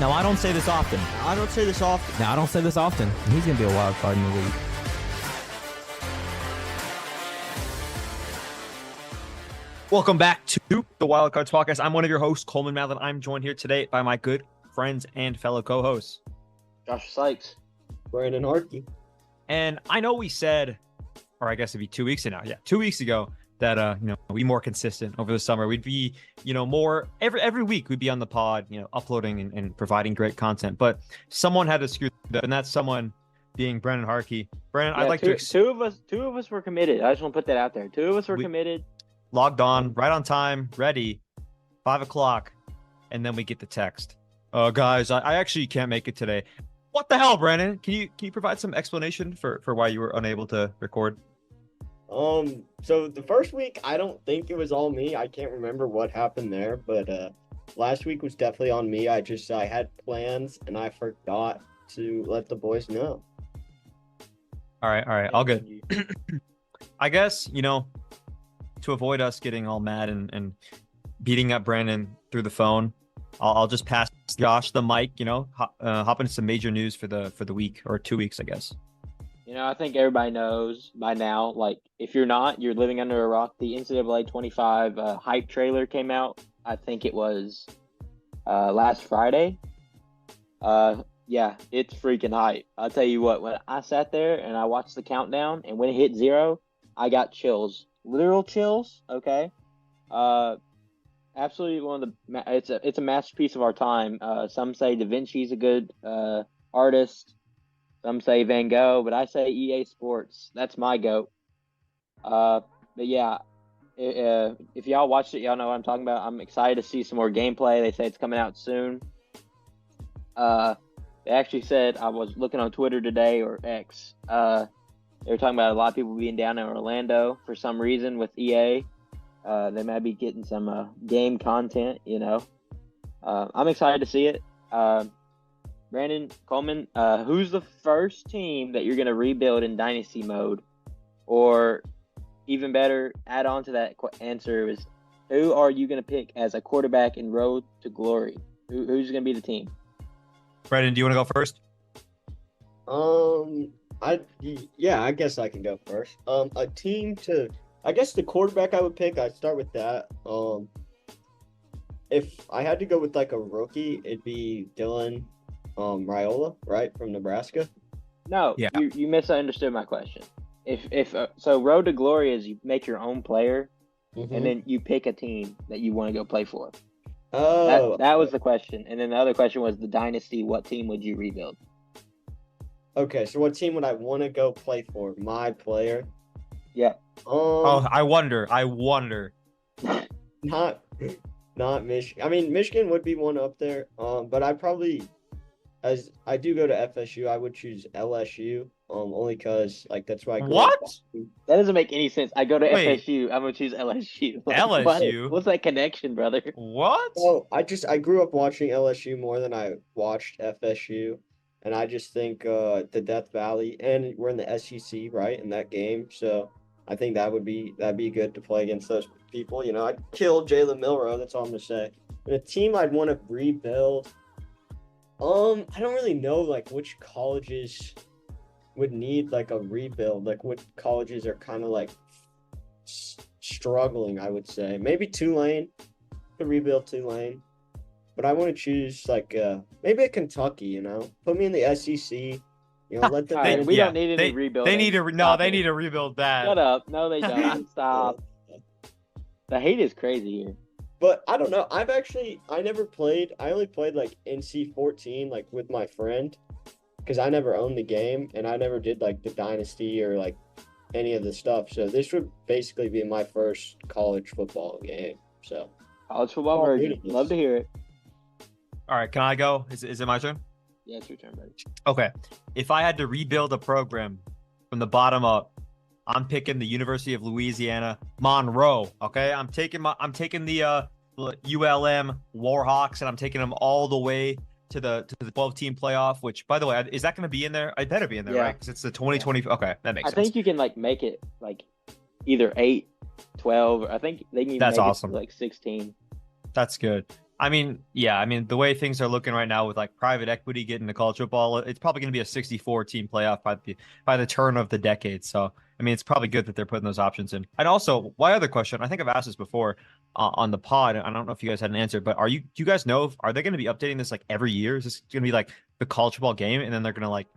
Now, I don't say this often. I don't say this often. Now, I don't say this often. He's going to be a wild card in the league. Welcome back to the Wildcards Podcast. I'm one of your hosts, Coleman Madlin. I'm joined here today by my good friends and fellow co-hosts, Josh Sykes, Brandon Harkey. And I know we said, or I guess it'd be 2 weeks ago now. Yeah, 2 weeks ago that we'd be more consistent over the summer. We'd be, more every week we'd be on the pod, uploading and providing great content. But someone had to screw that, and that's someone being Brandon Harkey. Brandon, yeah, I'd like two of us were committed. I just want to put that out there. Two of us were committed. Logged on, right on time, ready, 5 o'clock, and then we get the text. Guys, I actually can't make it today. What the hell, Brandon? Can you provide some explanation for why you were unable to record? So the first week, I don't think it was all me. I can't remember what happened there, but last week was definitely on me. I had plans and I forgot to let the boys know. All right, all good. I guess, to avoid us getting all mad and beating up Brandon through the phone, I'll just pass Josh the mic, hop into some major news for the week or 2 weeks, I guess. I think everybody knows by now, like, if you're not, you're living under a rock. The NCAA 25 hype trailer came out. I think it was last Friday. Yeah, it's freaking hype. I'll tell you what, when I sat there and I watched the countdown and when it hit 0, I got chills. Literal chills, okay? Absolutely one of the it's a masterpiece of our time. Some say Da Vinci's a good artist. Some say Van Gogh, but I say EA Sports. That's my GOAT. But yeah, if y'all watched it, y'all know what I'm talking about. I'm excited to see some more gameplay. They say it's coming out soon. They actually said, I was looking on Twitter today, or X, they were talking about a lot of people being down in Orlando for some reason with EA. They might be getting some game content, I'm excited to see it. Brandon, Coleman, who's the first team that you're going to rebuild in Dynasty mode? Or even better, add on to that answer is, who are you going to pick as a quarterback in Road to Glory? Who's going to be the team? Brandon, do you want to go first? I guess I can go first. I guess the quarterback I would pick, I'd start with that. If I had to go with like a rookie, it'd be Dylan Raiola, right, from Nebraska. No, yeah. You misunderstood my question. If so, Road to Glory is you make your own player, and then you pick a team that you want to go play for. Oh, that was the question, and then the other question was the Dynasty. What team would you rebuild? Okay, so what team would I want to go play for? My player. Yeah. I wonder. Not Michigan. I mean, Michigan would be one up there. But I probably, as I do go to FSU, I would choose LSU. Only because that's why. What? That doesn't make any sense. I go to FSU. I'm gonna choose LSU. LSU. What's that connection, brother? What? Well, I grew up watching LSU more than I watched FSU, and I just think the Death Valley, and we're in the SEC, right, in that game, so I think that'd be good to play against those people. I'd kill Jalen Milroe. That's all I'm gonna say. And a team I'd want to rebuild. I don't really know which colleges would need a rebuild. What colleges are kind of struggling, I would say. Maybe Tulane. To rebuild Tulane. But I want to choose maybe a Kentucky, Put me in the SEC. Let them. We don't need any rebuilding. They need to rebuild that. Shut up. No, they don't. Stop. The hate is crazy here. But I don't know. I never played. I only played NC14 with my friend, because I never owned the game and I never did the Dynasty or any of the stuff. So this would basically be my first college football game. So college football version. Love to hear it. All right, can I go? Is it my turn? Yeah, it's your turn, buddy. Okay. If I had to rebuild a program from the bottom up, I'm picking the University of Louisiana Monroe. Okay, I'm taking the ULM Warhawks, and I'm taking them all the way to the 12-team playoff. Which, by the way, is that going to be in there? I better be in there, right? Because it's the 2020. Yeah. Okay, that makes sense. I think you can make it either 8, 12. I think they can even That's make awesome. it 16. That's good. I mean, yeah, I mean, the way things are looking right now with like private equity getting the college football, it's probably going to be a 64 team playoff by the turn of the decade. So, I mean, it's probably good that they're putting those options in. And also, my other question, I think I've asked this before on the pod. I don't know if you guys had an answer, but do you guys know are they going to be updating this like every year? Is this going to be like the college football game and then they're going to like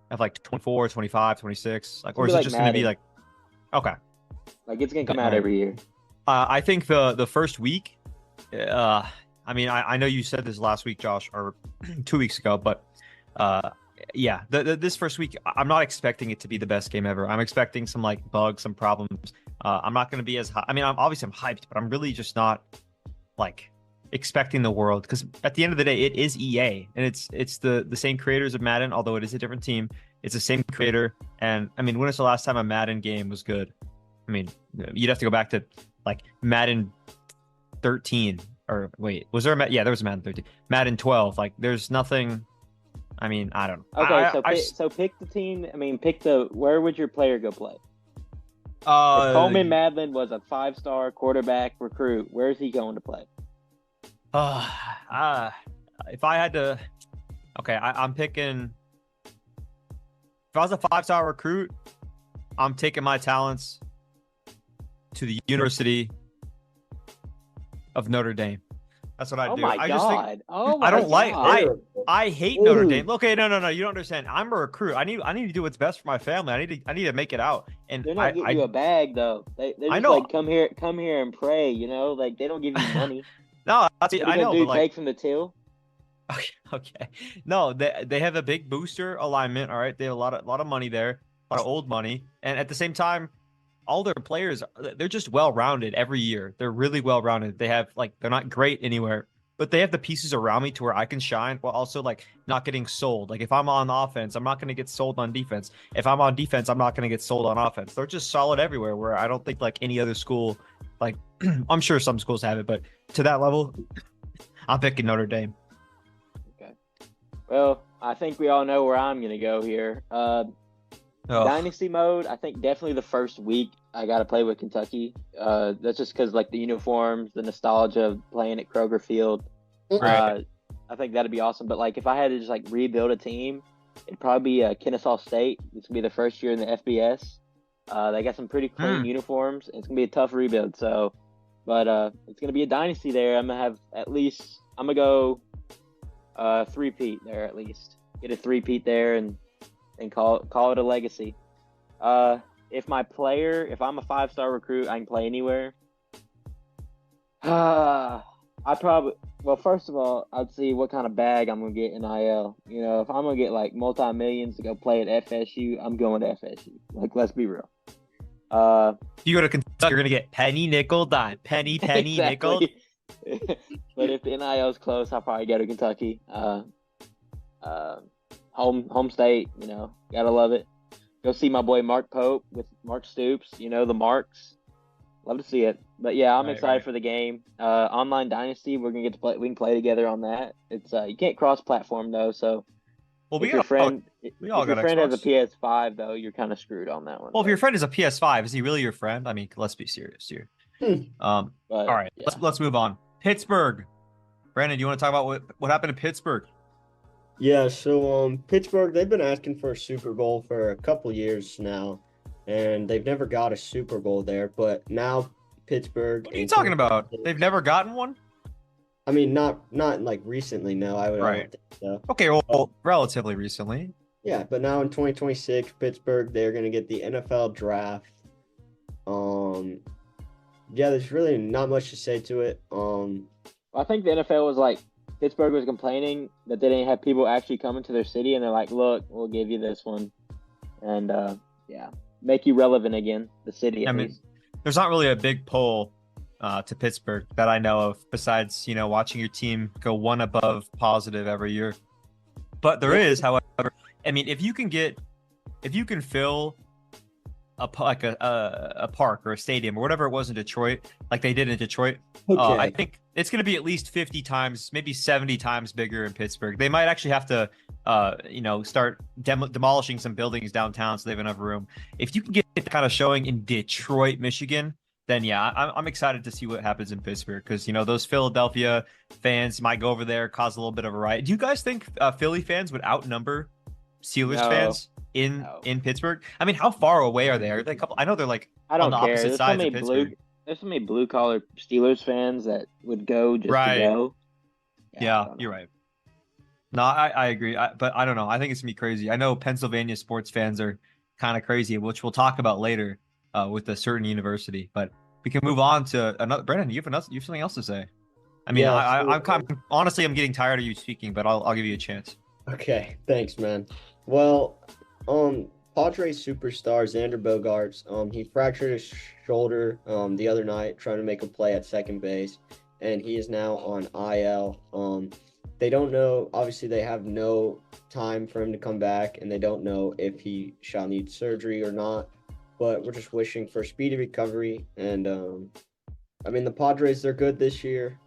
have like 24, 25, 26, like, or is it like just going to be Madden. like, okay. Like it's gonna come All out right. every year. I think the first week, I mean, I know you said this last week, Josh, or 2 weeks ago, but yeah, this first week, I'm not expecting it to be the best game ever. I'm expecting some like bugs, some problems. I'm not going to be as high. I mean, I'm hyped, but I'm really just not like expecting the world because at the end of the day, it is EA and it's the same creators of Madden, although it is a different team. It's the same creator, and I mean, when was the last time a Madden game was good? I mean, you'd have to go back to like Madden 13 or wait, was there yeah, there was a Madden 13, Madden 12. Like, there's nothing. I mean, I don't know. Okay, so pick the team. I mean, where would your player go play? If Coleman Madlin was a 5-star quarterback recruit, where's he going to play? If I had to, okay, I'm picking. If I was a 5-star recruit, I'm taking my talents to the University of Notre Dame. That's what I do. My I God. just think Oh my I don't like God. I hate Ooh. Notre Dame. Okay, no, you don't understand. I'm a recruit. I need to do what's best for my family. I need to make it out. And They're not getting you a bag though. They're I just know. like come here and pray. You know, like they don't give you money. No, What are I you know, gonna do? but like, Take from the till? okay. No, they have a big booster alignment. All right, they have a lot of money there, a lot of old money, and at the same time, all their players, they're just well rounded every year. They're really well rounded. They have like, they're not great anywhere, but they have the pieces around me to where I can shine while also like not getting sold. Like if I'm on offense, I'm not going to get sold on defense. If I'm on defense, I'm not going to get sold on offense. They're just solid everywhere. Where I don't think like any other school, like I'm sure some schools have it, but to that level, I'm picking Notre Dame. Well, I think we all know where I'm gonna go here. Dynasty mode, I think definitely the first week I got to play with Kentucky. That's just because like the uniforms, the nostalgia of playing at Kroger Field. Right. I think that'd be awesome. But like if I had to just like rebuild a team, it'd probably be Kennesaw State. It's gonna be the first year in the FBS. They got some pretty clean uniforms. It's gonna be a tough rebuild. So, but it's gonna be a dynasty there. I'm gonna go 3-peat there at least. Get a 3-peat there and call it a legacy. If I'm a 5-star recruit, I can play anywhere. First of all, I'd see what kind of bag I'm gonna get in NIL. You know, if I'm gonna get like multi-millions to go play at FSU, I'm going to FSU. Like, let's be real. If you go to Kentucky, you're gonna get penny, nickel, dime, penny, nickel. But if the NIL is close, I'll probably go to Kentucky. Home state, you know, gotta love it. Go see my boy Mark Pope with Mark Stoops, you know, the Marks. Love to see it. But yeah, I'm excited for the game. Online Dynasty, we're gonna get to play. We can play together on that. It's you can't cross-platform though, so if your friend has a PS5 though, you're kind of screwed on that one. Well, if your friend is a PS5, is he really your friend? I mean, let's be serious here. All right, yeah. Let's move on. Pittsburgh. Brandon, do you want to talk about what happened in Pittsburgh? Yeah, so Pittsburgh, they've been asking for a Super Bowl for a couple years now, and they've never got a Super Bowl there. But now Pittsburgh. What are you talking about? They've never gotten one? I mean, not like recently. No, I don't think so. Okay, well, relatively recently. Yeah, but now in 2026, Pittsburgh, they're gonna get the NFL draft. Yeah, there's really not much to say to it. I think the NFL was like, Pittsburgh was complaining that they didn't have people actually coming to their city, and they're like, look, we'll give you this one. And, make you relevant again, the city at least. There's not really a big pull to Pittsburgh that I know of, besides, you know, watching your team go one above positive every year. But there is, however, I mean, if you can fill a park or a stadium or whatever it was in Detroit, like they did in Detroit, I think it's going to be at least 50 times, maybe 70 times bigger in Pittsburgh. They might actually have to, start demolishing some buildings downtown so they have enough room. If you can get the kind of showing in Detroit, Michigan, then yeah, I'm excited to see what happens in Pittsburgh because those Philadelphia fans might go over there, cause a little bit of a riot. Do you guys think Philly fans would outnumber Steelers No, fans in Pittsburgh? I mean, how far away are they? Are they a couple? I know they're like I on don't the care. opposite sides of Pittsburgh. There's so many blue collar Steelers fans that would go just Right. to go. Yeah, you're right. No, I agree. But I don't know. I think it's gonna be crazy. I know Pennsylvania sports fans are kind of crazy, which we'll talk about later with a certain university. But we can move on to another. Brandon, you have something else to say? I mean, Yeah, I'm kind of, honestly, I'm getting tired of you speaking, but I'll give you a chance. Okay, thanks, man. Well, Padres superstar Xander Bogaerts, he fractured his shoulder the other night trying to make a play at second base, and he is now on IL. They don't know, obviously they have no time for him to come back, and they don't know if he shall need surgery or not, but we're just wishing for speedy recovery. And I mean, the Padres, they're good this year,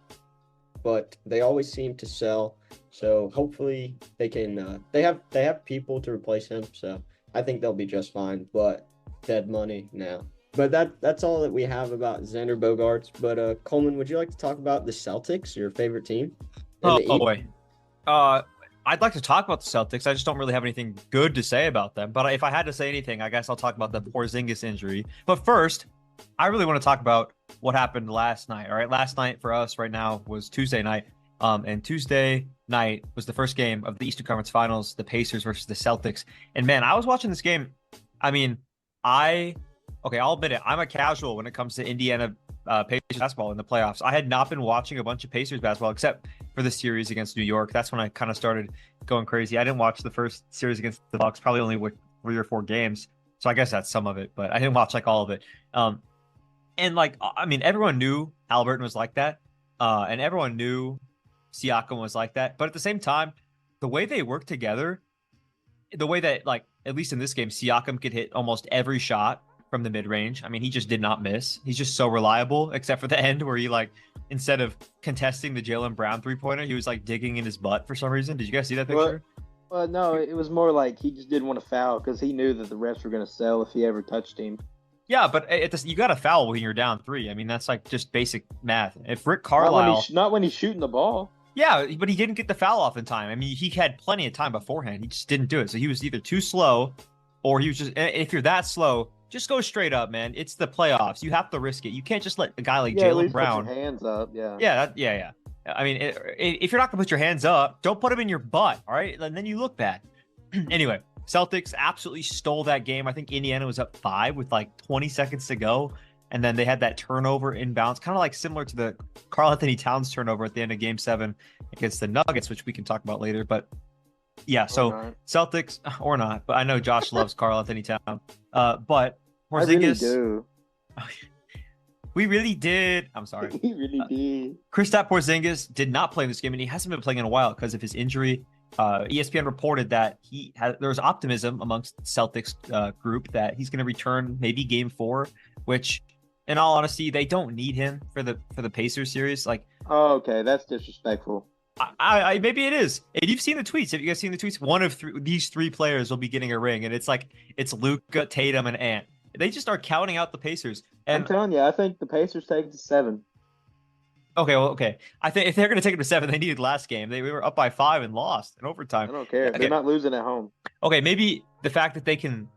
but they always seem to sell. So hopefully they can. They have people to replace him. So I think they'll be just fine. But dead money now. But that's all that we have about Xander Bogaerts. But Coleman, would you like to talk about the Celtics, your favorite team? Oh boy. I'd like to talk about the Celtics. I just don't really have anything good to say about them. But if I had to say anything, I guess I'll talk about the Porzingis injury. But first, I really want to talk about what happened last night. All right, last night for us right now was Tuesday night. And Tuesday night was the first game of the Eastern Conference Finals, the Pacers versus the Celtics. And man, I was watching this game. I mean, I'll admit it. I'm a casual when it comes to Indiana Pacers basketball in the playoffs. I had not been watching a bunch of Pacers basketball except for the series against New York. That's when I kind of started going crazy. I didn't watch the first series against the Bucks, probably only with 3 or 4 games. So I guess that's some of it, but I didn't watch like all of it. And like, I mean, everyone knew Halliburton was like that. And everyone knew Siakam was like that. But at the same time, the way they work together, the way that, like, at least in this game, Siakam could hit almost every shot from the mid-range. I mean, he just did not miss. He's just so reliable, except for the end where he, like, instead of contesting the Jaylen Brown three-pointer, he was, like, digging in his butt for some reason. Did you guys see that picture? Well, no, it was more like he just didn't want to foul because he knew that the refs were going to sell if he ever touched him. Yeah, but you got to foul when you're down 3. I mean, that's, like, just basic math. If Rick Carlisle... Not when he's shooting the ball. Yeah, but he didn't get the foul off in time. I mean, he had plenty of time beforehand. He just didn't do it. So he was either too slow or he was just... If you're that slow... Just go straight up, man. It's the playoffs. You have to risk it. You can't just let a guy like Jaylen Brown. Put your hands up, yeah. Yeah. I mean, if you're not gonna put your hands up, don't put them in your butt, all right? And then you look bad. Anyway, Celtics absolutely stole that game. I think Indiana was up 5 with like 20 seconds to go, and then they had that turnover inbounds, kind of like similar to the Karl-Anthony Towns turnover at the end of Game 7 against the Nuggets, which we can talk about later. But yeah, so Celtics or not, but I know Josh loves Karl-Anthony Towns. But Porzingis, I really do. We really did. I'm sorry. We really did. Kristaps Porzingis did not play in this game, and he hasn't been playing in a while because of his injury. ESPN reported that there was optimism amongst the Celtics group that he's going to return maybe Game 4, which, in all honesty, they don't need him for the Pacers series. Like, oh, okay, that's disrespectful. I maybe it is. And you've seen the tweets. Have you guys seen the tweets? One of these 3 players will be getting a ring, and it's Luka, Tatum, and Ant. They just start counting out the Pacers. And I'm telling you, I think the Pacers take it to 7. Okay. I think if they're going to take it to 7, they needed last game. We were up by 5 and lost in overtime. I don't care. Okay. They're not losing at home. Okay, maybe the fact that they can.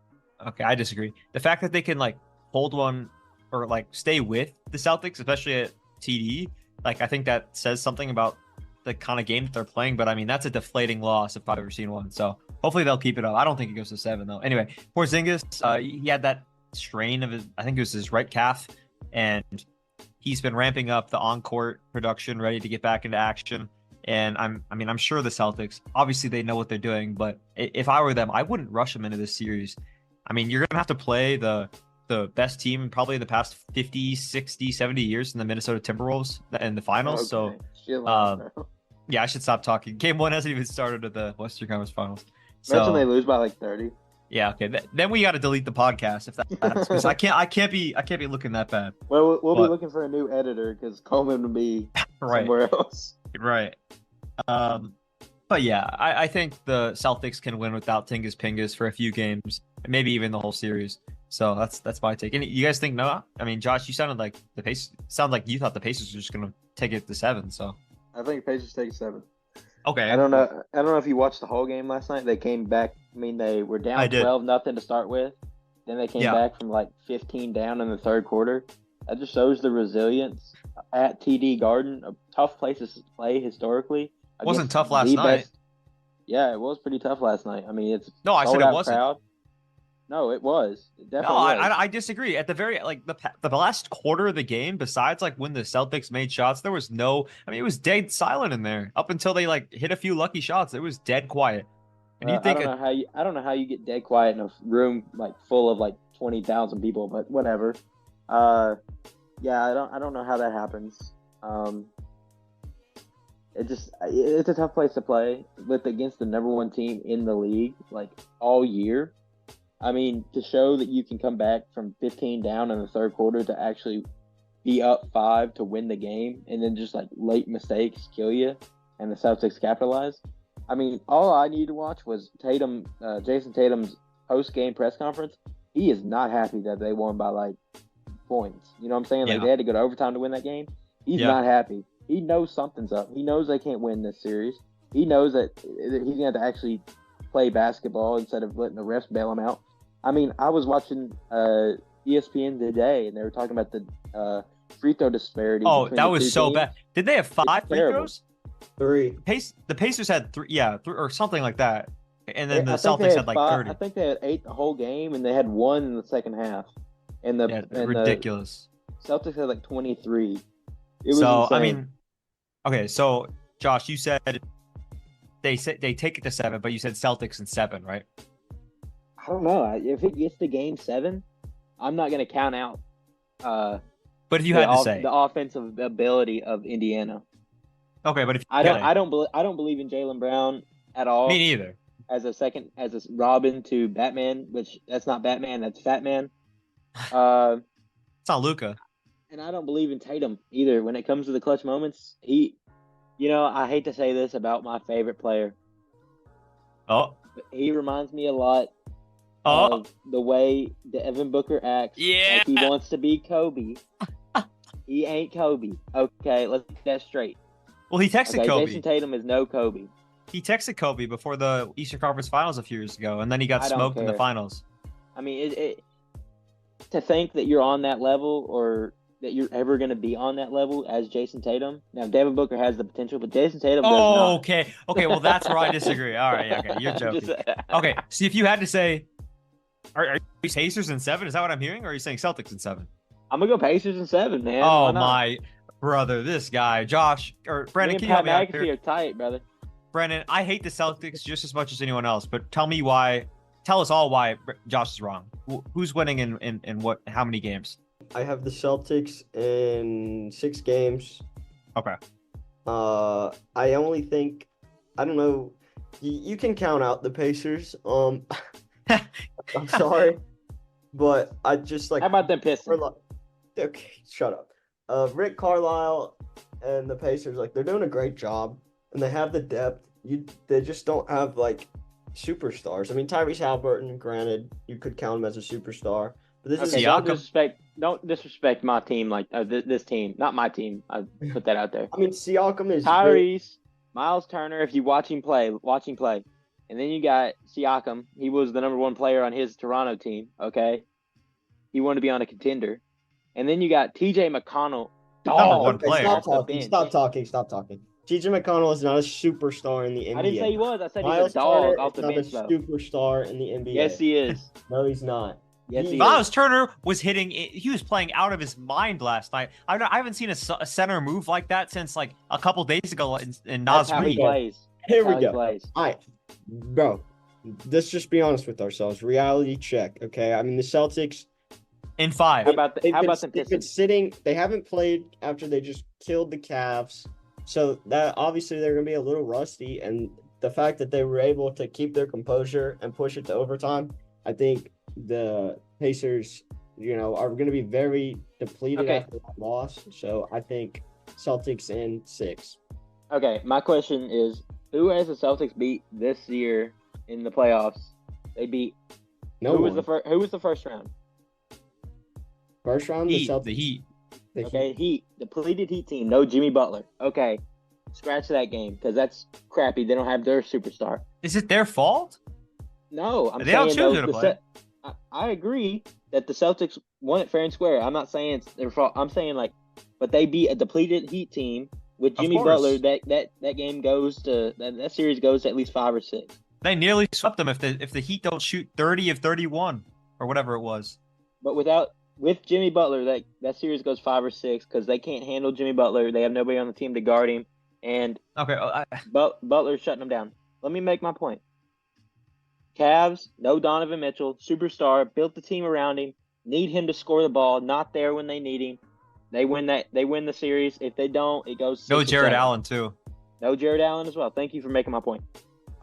Okay, I disagree. The fact that they can like hold one or like stay with the Celtics, especially at TD, like I think that says something about the kind of game that they're playing. But I mean, that's a deflating loss if I've ever seen one. So hopefully they'll keep it up. I don't think it goes to 7 though. Anyway, Porzingis, he had that strain of I think it was his right calf, and he's been ramping up the on-court production, ready to get back into action. And I'm sure the Celtics, obviously they know what they're doing, but if I were them, I wouldn't rush them into this series. I mean, you're gonna have to play the best team probably in the past 50, 60, 70 years in the Minnesota Timberwolves in the finals. Okay. So yeah, I should stop talking. Game 1 hasn't even started at the Western Conference Finals. Imagine they lose by like 30. Yeah, okay. Then we got to delete the podcast if that happens, because I can't be looking that bad. Well, we'll be looking for a new editor because Coleman will be somewhere else. Right. But yeah, I think the Celtics can win without Tingus Pingus for a few games, maybe even the whole series. So that's my take. And you guys think no? I mean, Josh, you sounded like you thought the Pacers were just gonna take it to 7. So I think Pacers take 7. okay, I don't know if you watched the whole game last night. They came back. I mean, they were I down did. 12-0 to start with. Then they came Yeah. back from like 15 down in the third quarter. That just shows the resilience at TD Garden, a tough place to play historically. Wasn't against tough last the night. best- Yeah, it was pretty tough last night. I mean, it's No, I said sold it out wasn't. crowd. No, it was. It No, definitely was. I disagree. At the very the last quarter of the game, besides like when the Celtics made shots, there was no. I mean, it was dead silent in there up until they like hit a few lucky shots. It was dead quiet. And you I think don't know how you get dead quiet in a room like full of like 20,000 people, but whatever. Yeah, I don't know how that happens. It's a tough place to play against the number 1 team in the league like all year. I mean, to show that you can come back from 15 down in the third quarter to actually be up 5 to win the game, and then just like late mistakes kill you, and the Celtics capitalize. I mean, all I needed to watch was Jason Tatum's post-game press conference. He is not happy that they won by like points. You know what I'm saying? Like Yeah. they had to go to overtime to win that game. He's not happy. He knows something's up. He knows they can't win this series. He knows that he's gonna have to actually play basketball instead of letting the refs bail him out. I mean, I was watching ESPN today, and they were talking about the free throw disparity. oh, between that the was two so teams. bad. Did they have 5 free terrible. throws? 3. The Pacers had 3, or something like that, and then the I think they Celtics had like 5 30. I think they had 8 the whole game, and they had 1 in the second half. And Yeah, ridiculous. The Celtics had like 23. It was So insane. I mean, okay, so Josh, you said they take it to 7, but you said Celtics in 7, right? I don't know. If it gets to game 7, I'm not going to count out But if you had to say, the offensive ability of Indiana. okay, but if I don't believe in Jaylen Brown at all. me neither. As a Robin to Batman, which that's not Batman, that's Fat Man. It's not Luca. And I don't believe in Tatum either. When it comes to the clutch moments, I hate to say this about my favorite player, Oh, but he reminds me a lot oh, of the way Devin Booker acts. Yeah. Like he wants to be Kobe. He ain't Kobe. Okay, let's get that straight. well, he texted Okay, Kobe. Jason Tatum is no Kobe. He texted Kobe before the Eastern Conference Finals a few years ago, and then he got I don't smoked in the care. finals. I mean, to think that you're on that level or that you're ever going to be on that level as Jason Tatum. Now, Devin Booker has the potential, but Jason Tatum does Oh, not. okay. Well, that's where I disagree. All right, okay, you're joking. Just- Okay, see, if you had to say, are you Pacers in 7? Is that what I'm hearing, or are you saying Celtics in 7? I'm going to go Pacers in 7, man. Oh Why not? my brother, this guy, Josh or Me Brandon, and can you help Pat me out McAfee here? are tight, brother. Brandon, I hate the Celtics just as much as anyone else, but tell me why. Tell us all why Josh is wrong. Who's winning in what? How many games? I have the Celtics in 6 games. Okay. I only think, I don't know, you can count out the Pacers. I'm sorry, but I just like. How about them Pistons? Okay, shut up. Rick Carlisle and the Pacers, like, they're doing a great job, and they have the depth. They just don't have like superstars. I mean, Tyrese Halliburton, granted, you could count him as a superstar, but this Okay, is Siakam. don't disrespect my team like this team. Not my team. I put that out there. I mean, Siakam is Tyrese, Miles Turner. If you watch him play, and then you got Siakam. He was the number 1 player on his Toronto team. Okay, he wanted to be on a contender, and then you got T.J. McConnell. Number 1 Okay, player. Stop talking. T.J. McConnell is not a superstar in the NBA. I didn't say he was. I said Miles he's a dog Turner off is the not bench, a though. superstar in the NBA. Yes, he is. No, he's not. Yes, he is. Miles Turner was hitting. He was playing out of his mind last night. I haven't seen a center move like that since like a couple days ago in That's Nas how he Reed. plays. Here That's we how he go. plays. All right, bro. Let's just be honest with ourselves. Reality check, okay? I mean, the Celtics. In 5. How about They've them been Pistons? sitting. They haven't played after they just killed the Cavs, so that obviously they're gonna be a little rusty. And the fact that they were able to keep their composure and push it to overtime, I think the Pacers, are gonna be very depleted Okay. after that loss. So I think Celtics in 6. Okay, my question is, who has the Celtics beat this year in the playoffs? They beat No who one. was the first round? First round, Heat, the the Heat. Okay, Heat, depleted Heat team, no Jimmy Butler. Okay, scratch that game because that's crappy. They don't have their superstar. Is it their fault? No, I'm They don't saying choose who to play. I agree that the Celtics won it fair and square. I'm not saying it's their fault. I'm saying but they beat a depleted Heat team with Jimmy Butler. That game goes to that series goes to at least 5 or 6. They nearly swept them if the Heat don't shoot 30 of 31 or whatever it was. But with Jimmy Butler, that series goes 5 or 6 because they can't handle Jimmy Butler. They have nobody on the team to guard him, and Butler's shutting them down. Let me make my point. Cavs, no Donovan Mitchell, superstar, built the team around him, need him to score the ball, not there when they need him. They win the series. If they don't, it goes 6 no or Jared 7. Allen too. No Jared Allen as well. Thank you for making my point.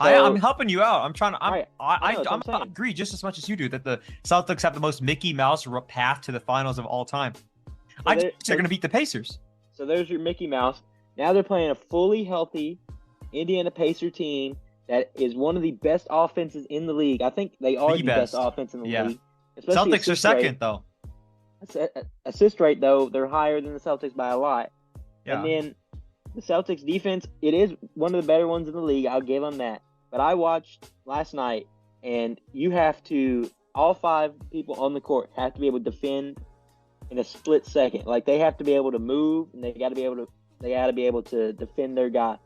So, I'm helping you out. I'm trying to. I agree just as much as you do that the Celtics have the most Mickey Mouse path to the finals of all time. I think they're going to beat the Pacers. So there's your Mickey Mouse. Now they're playing a fully healthy Indiana Pacer team that is one of the best offenses in the league. I think they are the best offense in the league. Especially Celtics are second though. Assist rate though, they're higher than the Celtics by a lot. Yeah. And then the Celtics defense, it is one of the better ones in the league. I'll give them that. But I watched last night, and all 5 people on the court have to be able to defend in a split second. Like they have to be able to move, and they got to be able to defend their guy.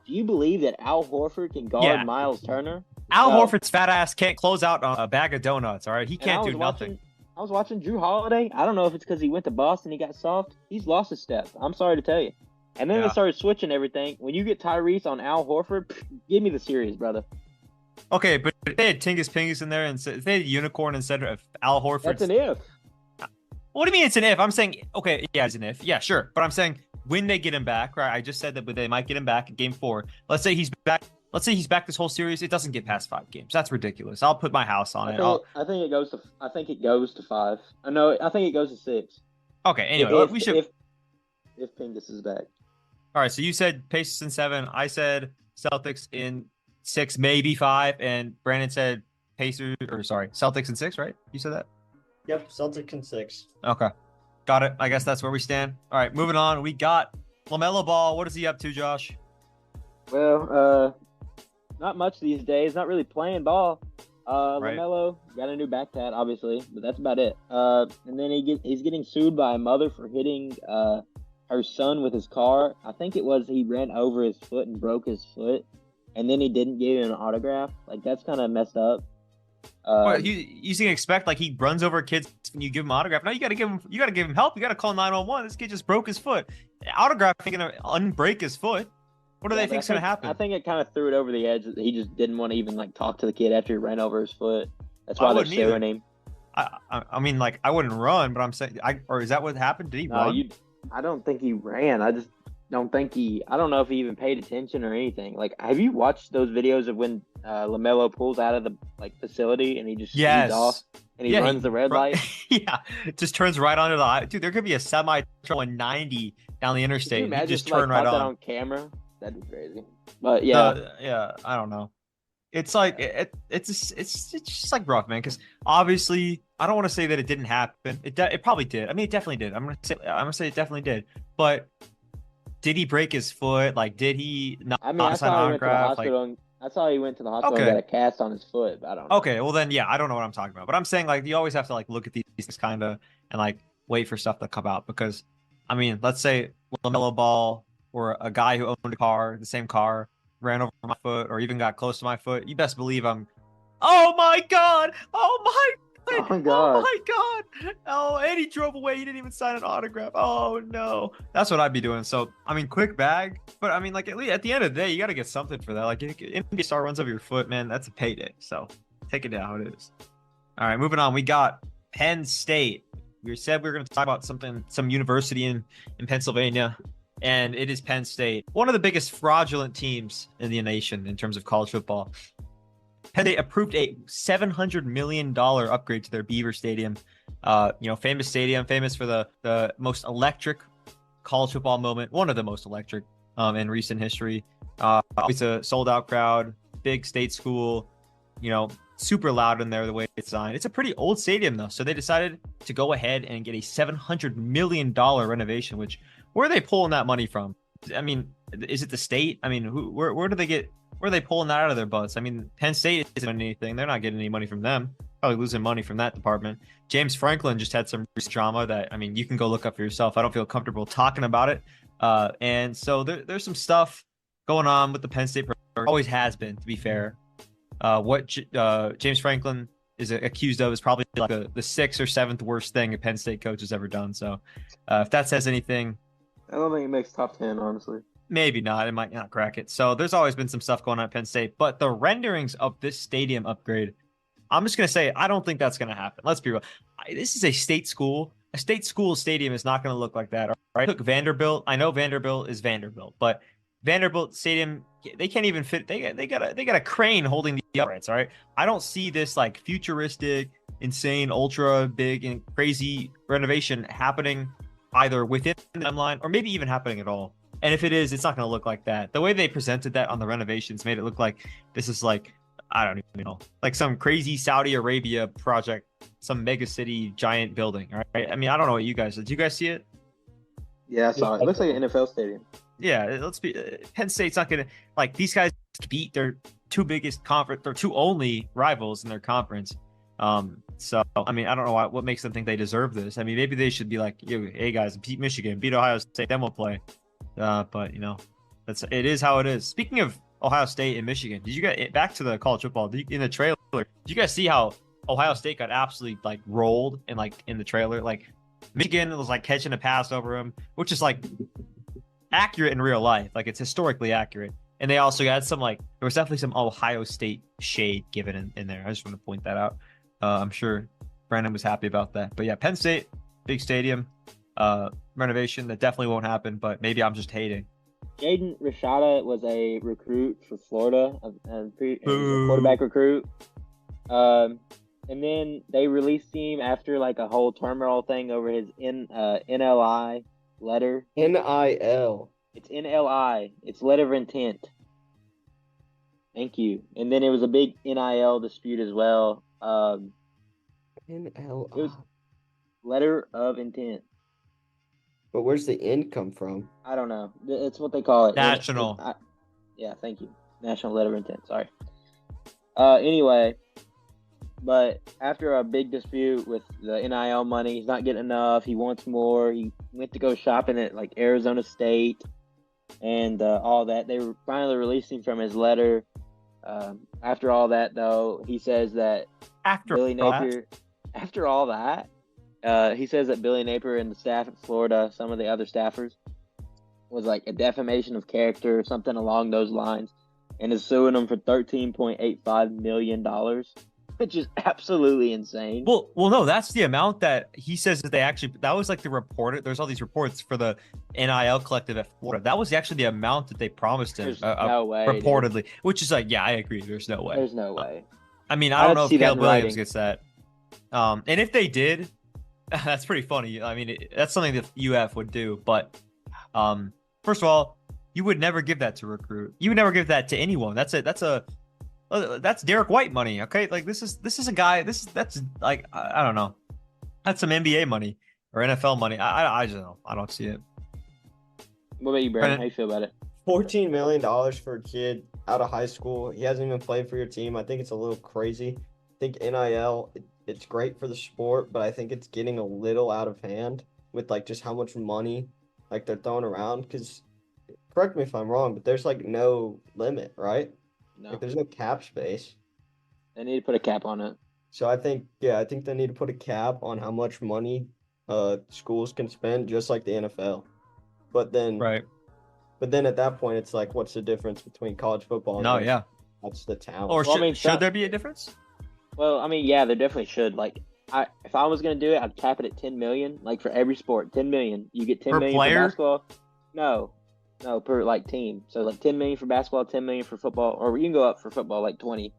Do you believe that Al Horford can guard Miles Turner? Al Horford's fat ass can't close out a bag of donuts. All right, he can't do nothing. I was watching Drew Holiday. I don't know if it's because he went to Boston, he got soft. He's lost his step. I'm sorry to tell you. And then they started switching everything. When you get Tyrese on Al Horford, give me the series, brother. Okay, but if they had Tingus Pingus in there and if they had Unicorn instead of Al Horford. That's an if. What do you mean it's an if? I'm saying, okay, yeah, it's an if. Yeah, sure. But I'm saying when they get him back, right? I just said that they might get him back in game 4. Let's say he's back. Let's say he's back this whole series. It doesn't get past 5 games. That's ridiculous. I'll put my house on it. I think it goes to 5. No, I think it goes to 6. Okay, anyway, if Pingus is back. All right, so you said Pacers in 7. I said Celtics in 6, maybe 5, and Brandon said Celtics in 6, right? You said that? Yep, Celtics in 6. Okay, got it. I guess that's where we stand. All right, moving on. We got LaMelo Ball. What is he up to, Josh? Well, not much these days. Not really playing ball. Right. LaMelo got a new back tat, obviously, but that's about it. And then he's getting sued by a mother for hitting her son with his car. I think it was he ran over his foot and broke his foot, and then he didn't give him an autograph. Like that's kind of messed up. You can expect like he runs over kids when you give him an autograph. No, you gotta give him help. You gotta call 911. This kid just broke his foot. Autograph ain't gonna unbreak his foot. What do they think's gonna happen? I think it kind of threw it over the edge. He just didn't want to even like talk to the kid after he ran over his foot. That's why they're suing him. I mean, like I wouldn't run, but I'm saying, or is that what happened? Did he run? I don't think he ran. I just don't think I don't know if he even paid attention or anything. Like, have you watched those videos of when LaMelo pulls out of the facility and he just speeds off and he runs the red light? Yeah, it just turns right onto the dude. There could be a semi going 90 down the interstate. Can you imagine just turn right that on. on camera. That'd be crazy. But yeah, I don't know. It's like it's just like rough, man. Because obviously, I don't want to say that it didn't happen. It probably did. I mean, it definitely did. I'm gonna say it definitely did. But did he break his foot? Like, did he not sign an autograph? I saw he went to the hospital and got a cast on his foot. But I don't know. Okay, well then, yeah, I don't know what I'm talking about. But I'm saying like you always have to like look at these things kind of and like wait for stuff to come out because, I mean, let's say LaMelo Ball or a guy who owned a car, the same car, ran over my foot or even got close to my foot, you best believe I'm, oh my God. Oh my God. Oh, and he drove away. He didn't even sign an autograph. Oh no. That's what I'd be doing. So, I mean, quick bag, but I mean, like at the end of the day, you got to get something for that. Like if NBA star runs over your foot, man, that's a payday. So take it how it is. All right, moving on. We got Penn State. We said we were going to talk about some university in Pennsylvania. And it is Penn State, one of the biggest fraudulent teams in the nation in terms of college football. Penn State approved a $700 million upgrade to their Beaver Stadium. Famous stadium, famous for the most electric college football moment, one of the most electric in recent history. Always a sold out crowd, big state school, super loud in there the way it's designed. It's a pretty old stadium though, so they decided to go ahead and get a $700 million renovation. Which, where are they pulling that money from? I mean, is it the state? I mean, where do they get? Where are they pulling that out of their butts? I mean, Penn State isn't doing anything. They're not getting any money from them. Probably losing money from that department. James Franklin just had some recent drama that, I mean, you can go look up for yourself. I don't feel comfortable talking about it. And so there's some stuff going on with the Penn State program. Always has been, to be fair. What James Franklin is accused of is probably like the sixth or seventh worst thing a Penn State coach has ever done. So if that says anything, I don't think it makes top 10, honestly. Maybe not. It might not crack it. So there's always been some stuff going on at Penn State. But the renderings of this stadium upgrade, I'm just going to say, I don't think that's going to happen. Let's be real. This is a state school. A state school stadium is not going to look like that. All right. Look, Vanderbilt. I know Vanderbilt is Vanderbilt, but Vanderbilt Stadium, they can't even fit. They got a crane holding the uprights. All right. I don't see this like futuristic, insane, ultra big and crazy renovation happening either within the timeline or maybe even happening at all. And if it is, it's not going to look like that. The way they presented that on the renovations made it look like this is like, I don't even know, like some crazy Saudi Arabia project, some mega city giant building. All right. I mean, I don't know what you guys did. You guys see it? Yeah, I saw it. It looks like an NFL stadium. Yeah. Let's be Penn State's not going to like these guys beat their two biggest conference, their two only rivals in their conference. So, I mean, I don't know what makes them think they deserve this. I mean, maybe they should be like, hey guys, beat Michigan, beat Ohio State, then we'll play. But you know, it is how it is. Speaking of Ohio State and Michigan, did you get back to the college football in the trailer? Did you guys see how Ohio State got absolutely like rolled and like in the trailer? Like Michigan was like catching a pass over him, which is like accurate in real life. Like it's historically accurate. And they also got some like there was definitely some Ohio State shade given in there. I just want to point that out. I'm sure Brandon was happy about that. But yeah, Penn State, big stadium. Renovation that definitely won't happen, but maybe I'm just hating. Jaden Rashada was a recruit for Florida, a quarterback recruit. And then they released him after like a whole turmoil thing over his NLI letter. NIL. It's NLI. It's letter of intent. Thank you. And then it was a big NIL dispute as well. NLI. It was letter of intent. But where's the N come from? I don't know. It's what they call it. National. Yeah, thank you. National letter of intent. Sorry. Anyway, but after a big dispute with the NIL money, he's not getting enough. He wants more. He went to go shopping at like Arizona State and all that. They finally released him from his letter. After all that, though, he says that Billy Napier. After all that. He says that Billy Napier and the staff at Florida, some of the other staffers, was like a defamation of character or something along those lines, and is suing them for $13.85 million, which is absolutely insane. Well, no, that's the amount that he says that that was like the report. There's all these reports for the NIL collective at Florida. That was actually the amount that they promised him. There's no way, reportedly, dude. Which is like, yeah, I agree. There's no way. There's no way. I mean, I don't know if Caleb Williams writing. gets that. And if they did, that's pretty funny. I mean, that's something that UF would do. But first of all, you would never give that to a recruit. You would never give that to anyone. That's Derek White money. Okay, like this is a guy. That's like I don't know. That's some NBA money or NFL money. I just don't know. I don't see it. What about you, Brandon? How you feel about it? $14 million for a kid out of high school. He hasn't even played for your team. I think it's a little crazy. I think NIL. It's great for the sport, but I think it's getting a little out of hand with like just how much money like they're throwing around. Because correct me if I'm wrong, but there's like no limit, right? No. Like there's no cap space. They need to put a cap on it. So I think they need to put a cap on how much money schools can spend, just like the NFL. But then at that point, it's like, what's the difference between college football and yeah, that's the talent. Or should there be a difference? Well, I mean, yeah, there definitely should. Like, if I was gonna do it, I'd cap it at $10 million. Like for every sport, $10 million. You get $10 million player? for basketball. No, per like team. So like $10 million for basketball, $10 million for football, or you can go up for football like 20.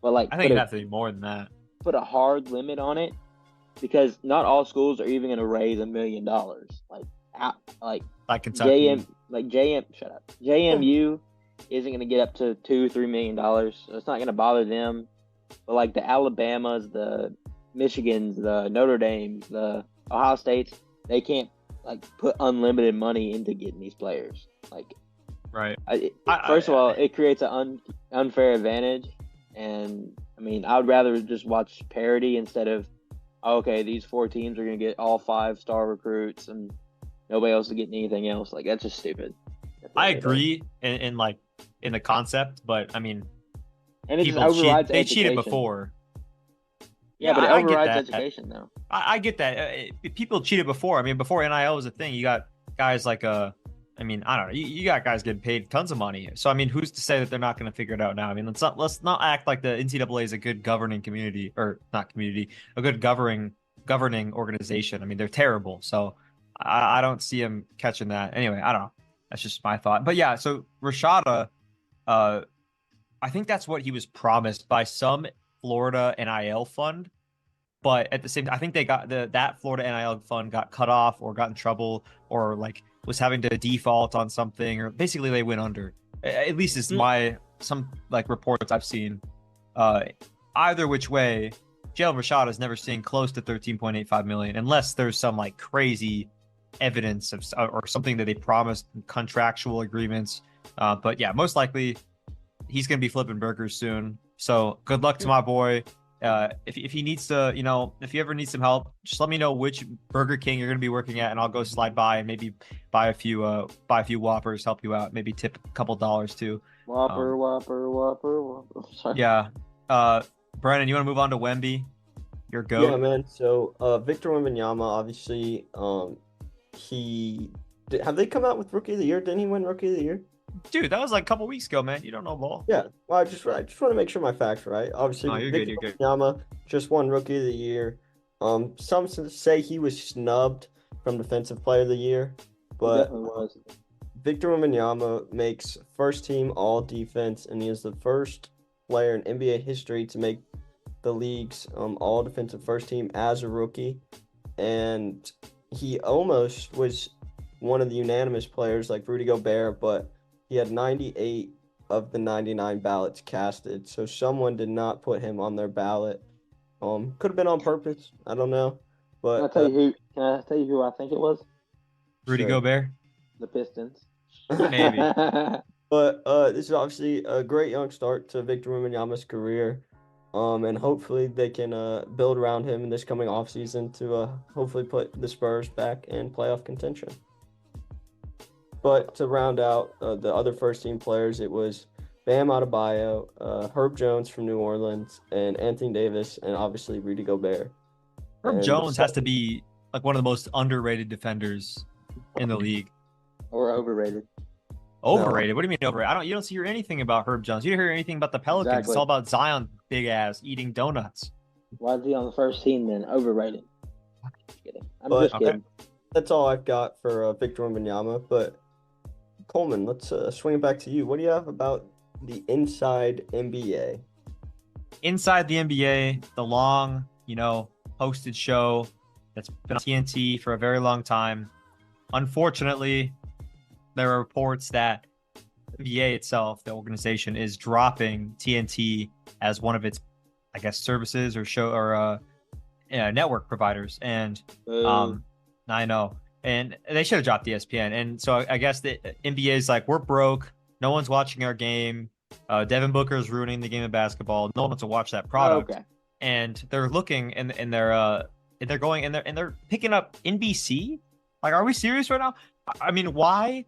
But like, I think it'd have to be more than that. Put a hard limit on it because not all schools are even gonna raise $1 million. Like Kentucky. JMU isn't gonna get up to $2-3 million. So it's not gonna bother them. But like the Alabamas, the Michigans, the Notre Dames, the Ohio States, they can't like put unlimited money into getting these players. Like, Right. First of all, it creates an unfair advantage, and I mean, I would rather just watch parity instead of, okay, these 4 teams are gonna get all 5-star recruits and nobody else is getting anything else. Like, that's just stupid. I agree in the concept, but I mean, And it just people overrides they education. cheated before. Yeah, but it I get overrides that. education, though. I get that. People cheated before. I mean, before NIL was a thing, you got guys like I mean, I don't know. You got guys getting paid tons of money. So I mean, who's to say that they're not going to figure it out now? I mean, let's not act like the NCAA is a good governing community, or not community, a good governing organization. I mean, they're terrible. So I don't see him catching that. Anyway, I don't know. That's just my thought. But yeah, so Rashada, I think that's what he was promised by some Florida NIL fund. But at the same time, I think they got that Florida NIL fund got cut off or got in trouble or like was having to default on something, or basically they went under. At least it's some like reports I've seen. Either which way, Jalen Rashad has never seen close to 13.85 million unless there's some like crazy evidence of or something that they promised in contractual agreements. But yeah, most likely he's going to be flipping burgers soon. So good luck to my boy. If he needs to, if he ever needs some help, just let me know which Burger King you're going to be working at, and I'll go slide by and maybe buy a few Whoppers, help you out, maybe tip a couple dollars too. Whopper. Sorry. Yeah. Brandon, you want to move on to Wemby? Your GOAT? Yeah, man. So Victor Wembanyama, obviously, have they come out with Rookie of the Year? Didn't he win Rookie of the Year? Dude, that was like a couple weeks ago, man. You don't know ball. Yeah. Well, I just want to make sure my facts are right. Obviously, Oh, you're Victor good. Wembanyama just won Rookie of the Year. Some say he was snubbed from Defensive Player of the Year, but Definitely was. Victor Wembanyama makes first team All Defense, and he is the first player in NBA history to make the league's All Defensive first team as a rookie, and he almost was one of the unanimous players like Rudy Gobert, but he had 98 of the 99 ballots casted, so someone did not put him on their ballot. Could have been on purpose. I don't know. But Can I tell you who I think it was? Rudy sure. Gobert? The Pistons. Maybe. But this is obviously a great young start to Victor Wembanyama's career. And hopefully they can build around him in this coming offseason to hopefully put the Spurs back in playoff contention. But to round out the other first-team players, it was Bam Adebayo, Herb Jones from New Orleans, and Anthony Davis, and obviously Rudy Gobert. Herb And Jones has to be like one of the most underrated defenders in the league. Or overrated. Overrated? What do you mean overrated? You don't hear anything about Herb Jones. You don't hear anything about the Pelicans. Exactly. It's all about Zion, big ass, eating donuts. Why is he on the first team then? Overrated. Just kidding. I'm But- just kidding. That's all I've got for Victor Wembanyama. But Coleman, let's swing it back to you. What do you have about the Inside NBA? Inside the NBA, the long, hosted show that's been on TNT for a very long time. Unfortunately, there are reports that the NBA itself, the organization, is dropping TNT as one of its, I guess, services or show or network providers. And I know, and they should have dropped ESPN. And so I guess the NBA is like, we're broke. No one's watching our game. Devin Booker is ruining the game of basketball. No one wants to watch that product. Okay. And they're looking and they're going and they're picking up NBC. Like, are we serious right now? I mean, why?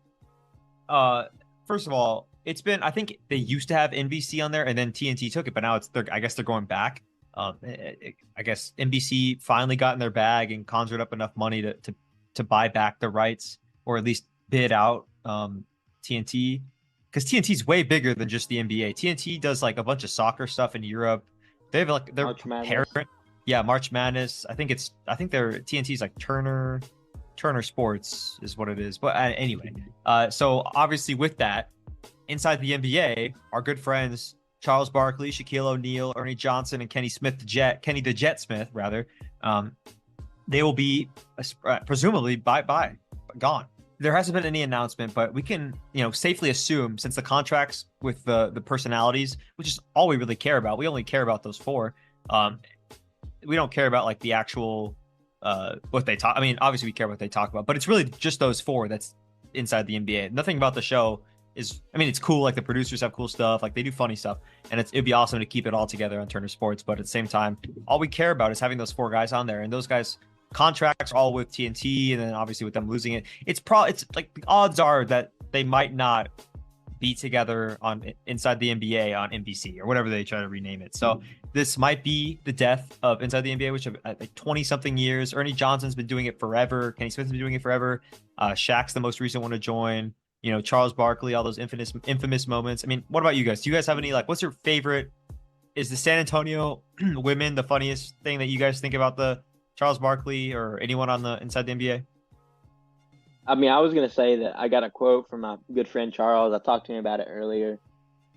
First of all, it's been, I think they used to have NBC on there and then TNT took it, but now I guess they're going back. I guess NBC finally got in their bag and conjured up enough money to buy back the rights, or at least bid out TNT, because TNT is way bigger than just the NBA. TNT does like a bunch of soccer stuff in Europe. They have like their parent, March Madness. I think their TNT's like Turner Sports is what it is. But anyway, so obviously with that, inside the NBA, our good friends Charles Barkley, Shaquille O'Neal, Ernie Johnson, and Kenny the Jet Smith, rather, they will be presumably gone. there hasn't been any announcement, but we can, safely assume, since the contracts with the personalities, which is all we really care about, we only care about those four. We don't care about like the actual what they talk. I mean, obviously we care what they talk about, but it's really just those four that's inside the NBA. Nothing about the show is, I mean, it's cool. Like the producers have cool stuff, like they do funny stuff, and it'd be awesome to keep it all together on Turner Sports. But at the same time, all we care about is having those four guys on there, and those guys' contracts are all with TNT, and then obviously with them losing it, it's like the odds are that they might not be together on Inside the NBA on NBC or whatever they try to rename it. So this might be the death of Inside the NBA, which like 20 something years. Ernie Johnson's been doing it forever. Kenny Smith's been doing it forever. Shaq's the most recent one to join. Charles Barkley, all those infamous moments. I mean, what about you guys? Do you guys have any, like, what's your favorite? Is the San Antonio women the funniest thing that you guys think about the Charles Barkley or anyone on the Inside the NBA? I mean, I was going to say that I got a quote from my good friend Charles. I talked to him about it earlier.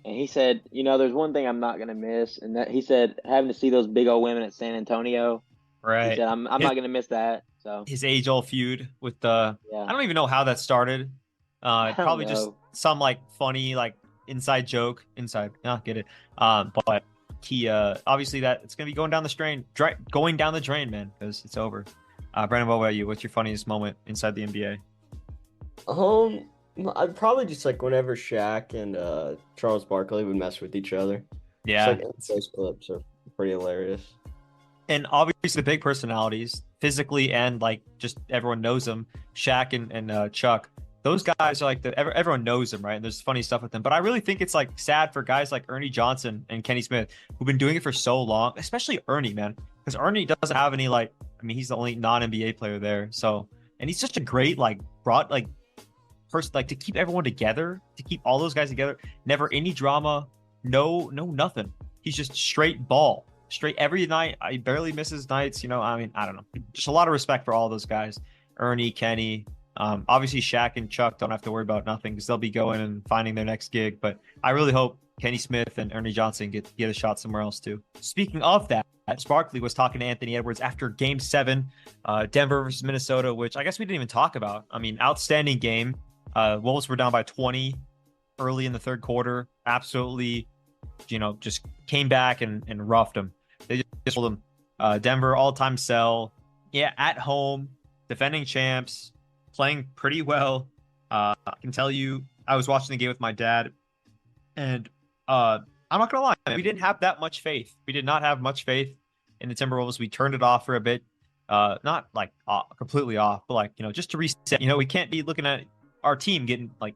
And he said, there's one thing I'm not going to miss. And that he said, having to see those big old women at San Antonio. Right. He said, I'm not going to miss that. So his age-old feud with I don't even know how that started. Probably just some like funny, like inside joke. Get it. But he, obviously that it's going to be going down the drain, man, because it's over. Brandon, what about you? What's your funniest moment inside the NBA? I'd probably just like whenever Shaq and Charles Barkley would mess with each other. Yeah, those clips are pretty hilarious. And obviously the big personalities, physically and like just everyone knows them. Shaq and Chuck, those guys are like everyone knows them, right? And there's funny stuff with them. But I really think it's like sad for guys like Ernie Johnson and Kenny Smith who've been doing it for so long, especially Ernie, man, because Ernie doesn't have any he's the only non-NBA player there. So, and he's such a great person, like to keep everyone together, to keep all those guys together. Never any drama, no nothing. He's just straight ball, straight every night. I barely misses nights. I mean, I don't know. Just a lot of respect for all those guys. Ernie, Kenny, obviously Shaq and Chuck don't have to worry about nothing because they'll be going and finding their next gig. But I really hope Kenny Smith and Ernie Johnson get a shot somewhere else too. Speaking of that, Barkley was talking to Anthony Edwards after Game 7, Denver versus Minnesota, which I guess we didn't even talk about. I mean, outstanding game. Wolves were down by 20 early in the third quarter. Absolutely, just came back and roughed them. They just told them Denver all-time sell. Yeah, at home, defending champs, playing pretty well. I can tell you, I was watching the game with my dad, and I'm not gonna lie, we didn't have that much faith. We did not have much faith in the Timberwolves. We turned it off for a bit, not like completely off, but like just to reset. We can't be looking at our team getting like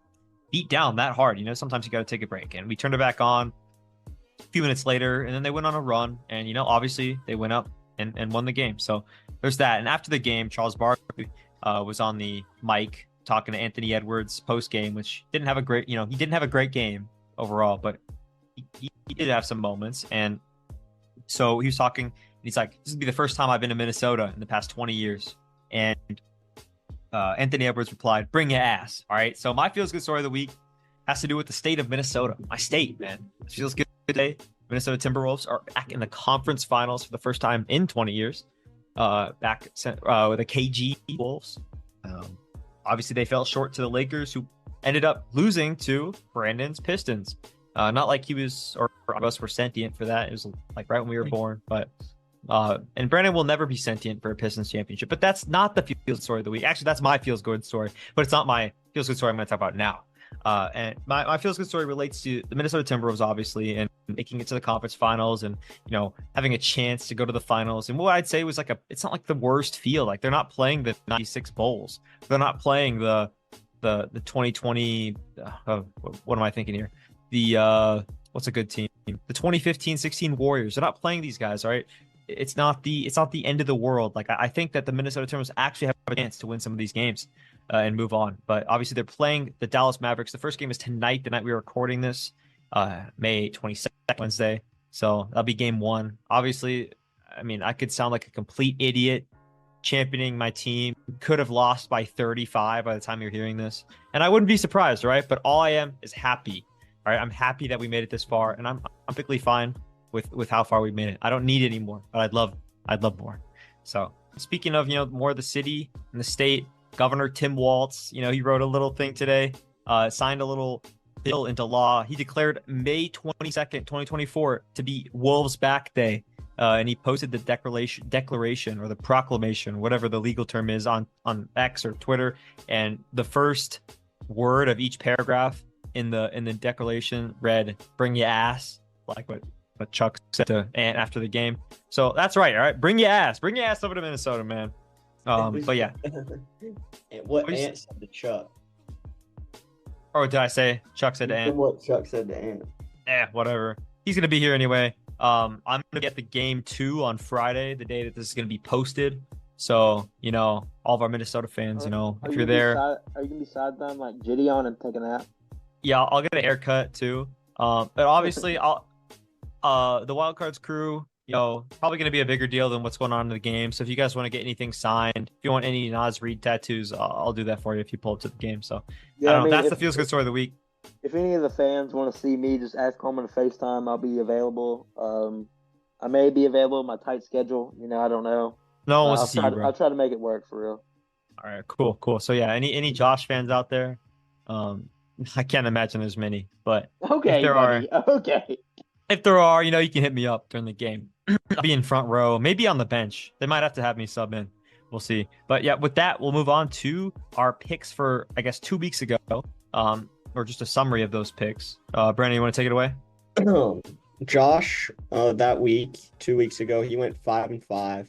beat down that hard. Sometimes you got to take a break, and we turned it back on a few minutes later, and then they went on a run, and obviously they went up and won the game. So there's that. And after the game, Charles Barkley was on the mic talking to Anthony Edwards post game, which didn't have a great, he didn't have a great game overall, but he did have some moments. And so he was talking, and he's like, this would be the first time I've been to Minnesota in the past 20 years. And Anthony Edwards replied, bring your ass. All right. So my feels good story of the week has to do with the state of Minnesota. My state, man. It feels good today. Minnesota Timberwolves are back in the conference finals for the first time in 20 years. Back with the KG Wolves. Obviously, they fell short to the Lakers, who ended up losing to Brandon's Pistons. Not like he was, or us were sentient for that. It was like right when we were born. But and Brandon will never be sentient for a Pistons championship. But that's not the feels story of the week. Actually, that's my feels good story. But it's not my feels good story I'm going to talk about now. And my feels good story relates to the Minnesota Timberwolves, obviously, and making it to the conference finals, and having a chance to go to the finals. And what I'd say was it's not like the worst feel. Like they're not playing the 96 Bulls. They're not playing the 2020. What am I thinking here? What's a good team? The 2015-16 Warriors. They're not playing these guys, right? It's not the end of the world. Like I think that the Minnesota Timberwolves actually have a chance to win some of these games and move on. But obviously they're playing the Dallas Mavericks. The first game is tonight, the night we are recording this, May 22nd, Wednesday. So that'll be game 1. Obviously, I mean, I could sound like a complete idiot championing my team. Could have lost by 35 by the time you're hearing this. And I wouldn't be surprised, right? But all I am is happy. All right, I'm happy that we made it this far, and I'm perfectly fine with how far we made it. I don't need any more, but I'd love more. So speaking of more of the city and the state, Governor Tim Walz, he wrote a little thing today, signed a little bill into law. He declared May 22nd, 2024 to be Wolves Back Day. And he posted the declaration or the proclamation, whatever the legal term is, on X or Twitter. And the first word of each paragraph in the declaration read, "Bring your ass," like what Chuck said to Ant after the game. So that's right. All right. Bring your ass over to Minnesota, man. But yeah. What Ant said to Chuck. Or did I say Chuck said to Ant? What Chuck said to Ant. Whatever. He's gonna be here anyway. I'm gonna get the game 2 on Friday, the day that this is gonna be posted. So, all of our Minnesota fans, if you're there. Are you gonna be sidelined like Gideon and take a nap? Yeah, I'll get a haircut too. But obviously the Wildcards crew, probably gonna be a bigger deal than what's going on in the game. So if you guys want to get anything signed, if you want any Nas Reed tattoos, I'll do that for you if you pull up to the game. So yeah, I don't know. That's the feels good story of the week. If any of the fans want to see me, just ask Coleman to FaceTime. I'll be available. I may be available in my tight schedule. I don't know. No one wants to see you, bro. I'll try to make it work for real. All right, cool. So yeah, any Josh fans out there? I can't imagine there's many, but okay, if there are, you can hit me up during the game. I'll be in front row, maybe on the bench. They might have to have me sub in. We'll see. But yeah, with that, we'll move on to our picks for, I guess, 2 weeks ago. Or just a summary of those picks. Brandon, you want to take it away? Josh, that week, 2 weeks ago, he went 5-5.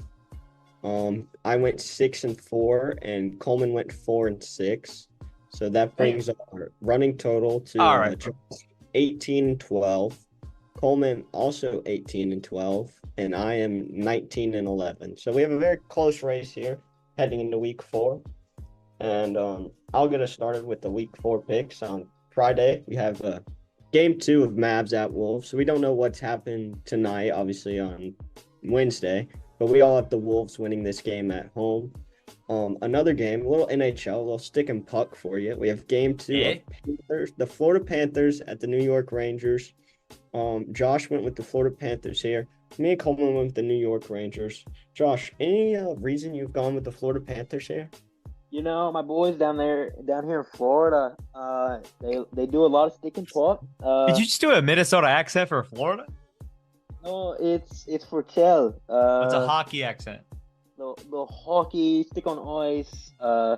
I went 6-4, and Coleman went 4-6. So that brings our running total to 18-12. Coleman also 18-12, and I am 19-11. So we have a very close race here heading into week 4. And I'll get us started with the week 4 picks. On Friday, we have game 2 of Mavs at Wolves. So we don't know what's happened tonight, obviously, on Wednesday. But we all have the Wolves winning this game at home. Another game, a little NHL, a little stick and puck for you. We have game 2 of Panthers, the Florida Panthers at the New York Rangers. Josh went with the Florida Panthers here. Me and Coleman went with the New York Rangers. Josh, any reason you've gone with the Florida Panthers here? My boys down here in Florida, they do a lot of stick and puck. Did you just do a Minnesota accent for Florida? No, it's for chill. It's a hockey accent. The hockey, stick on ice. Yeah.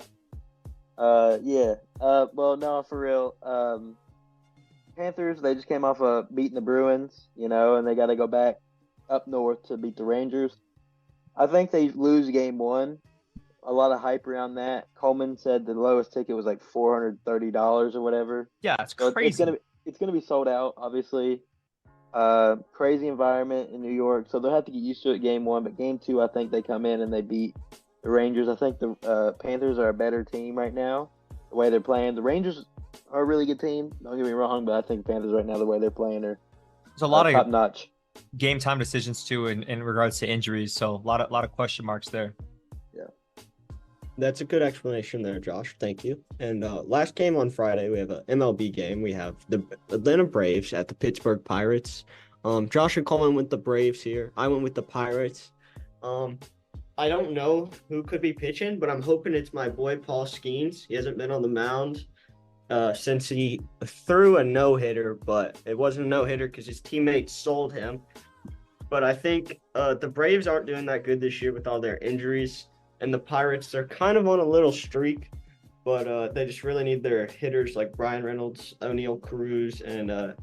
Well, no, for real. Panthers, they just came off of beating the Bruins, and they got to go back up north to beat the Rangers. I think they lose game 1. A lot of hype around that. Coleman said the lowest ticket was like $430 or whatever. Yeah, it's crazy. It's gonna be sold out, obviously. Crazy environment in New York, so they'll have to get used to it game 1. But game 2, I think they come in and they beat the Rangers. I think the Panthers are a better team right now, the way they're playing. The Rangers are a really good team. Don't get me wrong, but I think Panthers right now, the way they're playing, are there's a lot of top notch. Game time decisions too, in regards to injuries. So a lot of question marks there. That's a good explanation there, Josh. Thank you. And last game on Friday, we have an MLB game. We have the Atlanta Braves at the Pittsburgh Pirates. Josh and Coleman went the Braves here. I went with the Pirates. I don't know who could be pitching, but I'm hoping it's my boy Paul Skeens. He hasn't been on the mound since he threw a no-hitter, but it wasn't a no-hitter because his teammates sold him. But I think the Braves aren't doing that good this year with all their injuries. And the Pirates, they're kind of on a little streak, but they just really need their hitters like Brian Reynolds, O'Neal Cruz, and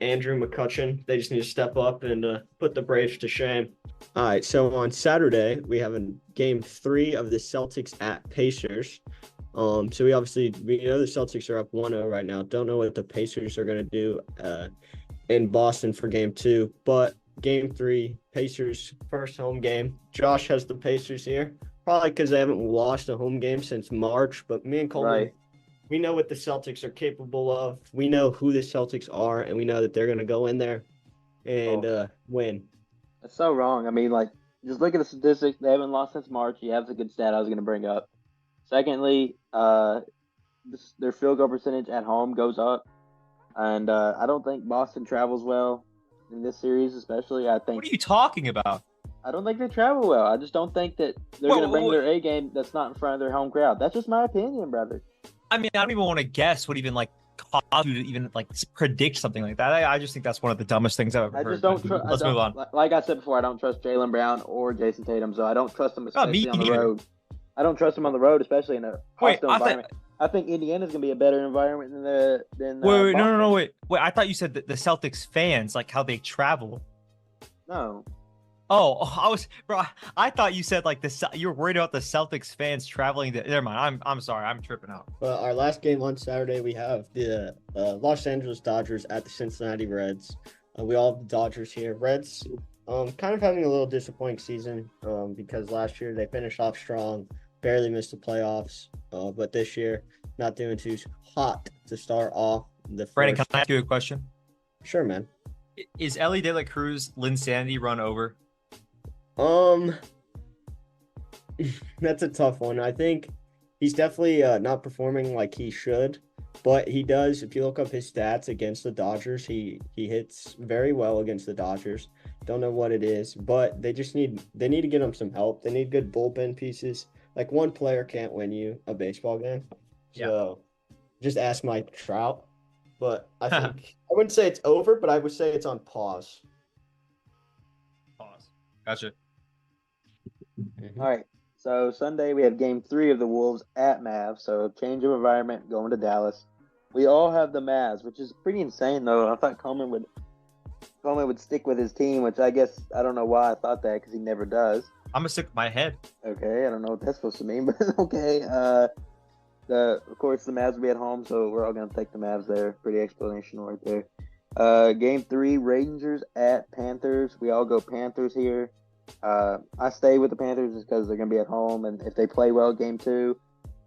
Andrew McCutchen. They just need to step up and put the Braves to shame. All right, so on Saturday, we have a game 3 of the Celtics at Pacers. So we know the Celtics are up 1-0 right now. Don't know what the Pacers are going to do in Boston for game 2, but game 3, Pacers first home game. Josh has the Pacers here. Probably because they haven't lost a home game since March, but me and Coleman, we know what the Celtics are capable of. We know who the Celtics are, and we know that they're going to go in there and win. That's so wrong. I mean, just look at the statistics. They haven't lost since March. You have the good stat I was going to bring up. Secondly, their field goal percentage at home goes up, and I don't think Boston travels well in this series, especially. I think. What are you talking about? I don't think they travel well. I just don't think that they're going to bring their A game that's not in front of their home crowd. That's just my opinion, brother. I mean, I don't even want to guess what even like cause you to even like predict something like that. I just think that's one of the dumbest things I've ever heard. I just don't trust. Let's move on. Like I said before, I don't trust Jaylen Brown or Jason Tatum, so I don't trust them, especially on the road. I don't trust them on the road, especially in a hostile environment. I think Indiana's going to be a better environment than Wait, no. Wait. I thought you said that the Celtics fans, like how they travel. No. Oh, I thought you said like you were worried about the Celtics fans traveling. Never mind. I'm sorry. I'm tripping out. Well, our last game on Saturday, we have the Los Angeles Dodgers at the Cincinnati Reds. We all have the Dodgers here. Reds, kind of having a little disappointing season because last year they finished off strong, barely missed the playoffs. But this year, not doing too hot to start off the first. Brandon, can I ask you a question? Sure, man. Is Ellie De La Cruz Linsanity run over? That's a tough one. I think he's definitely not performing like he should, but he does. If you look up his stats against the Dodgers, he hits very well against the Dodgers. Don't know what it is, but they need to get him some help. They need good bullpen pieces. Like one player can't win you a baseball game. So just ask Mike Trout. But I think I wouldn't say it's over, but I would say it's on pause. Gotcha. All right. So Sunday we have Game 3 of the Wolves at Mavs. So change of environment, going to Dallas. We all have the Mavs, which is pretty insane though. I thought Coleman would stick with his team, which I guess I don't know why I thought that because he never does. I'm gonna stick with my head. Okay, I don't know what that's supposed to mean, but okay. Of course, the Mavs will be at home, so we're all going to take the Mavs there. Pretty explanational right there. Game 3, Rangers at Panthers. We all go Panthers here. I stay with the Panthers just because they're going to be at home, and if they play well Game 2,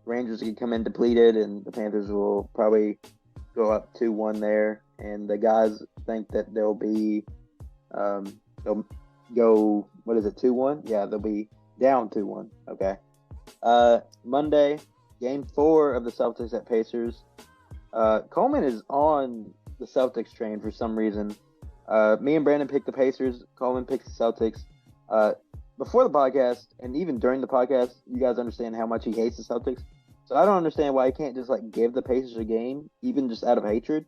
Rangers can come in depleted, and the Panthers will probably go up 2-1 there. And the guys think that they'll go, what is it, 2-1? Yeah, they'll be down 2-1. Okay. Monday, Game 4 of the Celtics at Pacers. Coleman is on the Celtics train for some reason. Me and Brandon picked the Pacers. Coleman picks the Celtics. Before the podcast, and even during the podcast, you guys understand how much he hates the Celtics. So I don't understand why he can't just give the Pacers a game, even just out of hatred.